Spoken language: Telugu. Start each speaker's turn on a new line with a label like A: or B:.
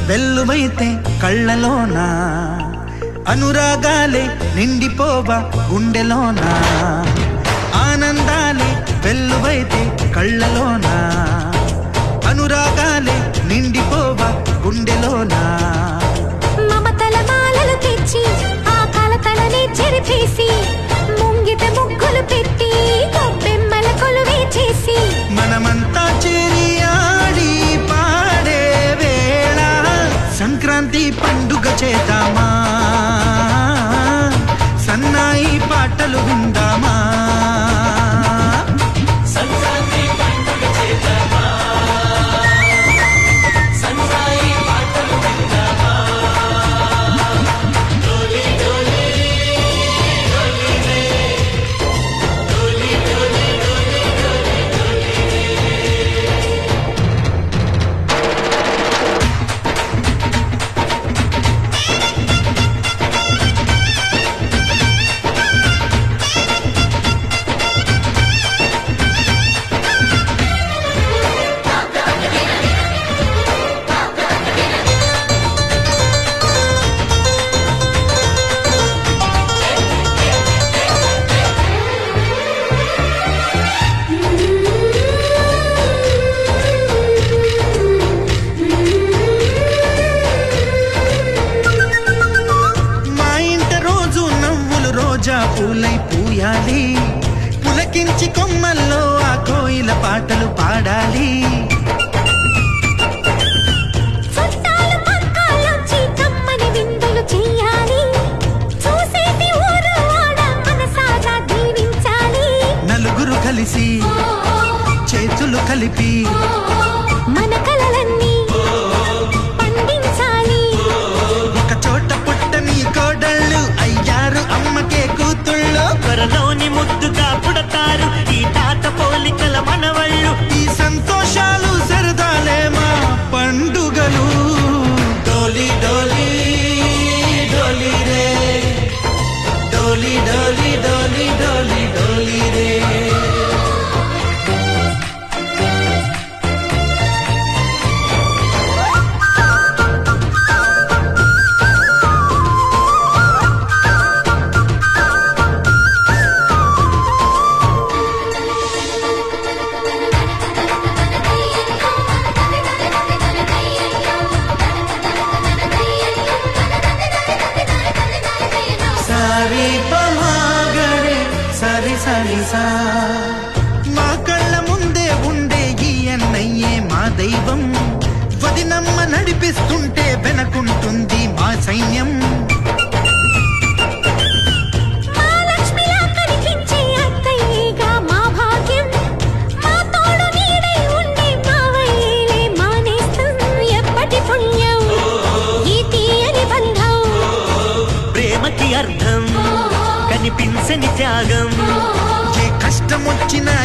A: వెల్లువైతే కళ్ళలోనా అనురాగాలే నిండిపోవా గుండెలోనా ఆనందాలే వెల్లువైతే కళ్ళలోనా అనురాగాలే నిండిపోవా గుండెలోనా
B: మమతల మాలలు తెచ్చి ఆ కలతలనే చెరిపేసి ముంగిట ముగ్గులు పెట్టి గొబ్బెమ్మల కొలువే చేసి
A: మనమంతా చేరి ఆడి పాడే వేళ సంక్రాంతి పండుగ చేద్దామా సన్నాయి పాటలు విందామా పూలై పూయాలి పులకించి కొమ్మల్లో ఆ కోయిల పాటలు పాడాలి నలుగురు కలిసి చేతులు కలిపి
B: మన కలలన్నీ పండించాలి
A: ఒక చోట పుట్టని కోడళ్ళు అయ్యారు అమ్మకే కూతుళ్ళు
C: త్వరలోని ముద్దుగా పుడతారు ఈ తాత పోలికల మనవళ్ళు
A: ఈ సంతోషాలు సరదాలే మా పండుగలు డోలి డోలి డోలి రే డోలి డోలి డోలి డోలి డోలి రే మా కళ్ళ ముందే ఉండే ఈ అన్నయ్యే మా దైవం వదినమ్మ నడిపిస్తుంటే వెనకుంటుంది మా సైన్యం
C: ప్రేమకి అర్థం కనిపించని త్యాగం
A: ఏ కష్టం వచ్చినా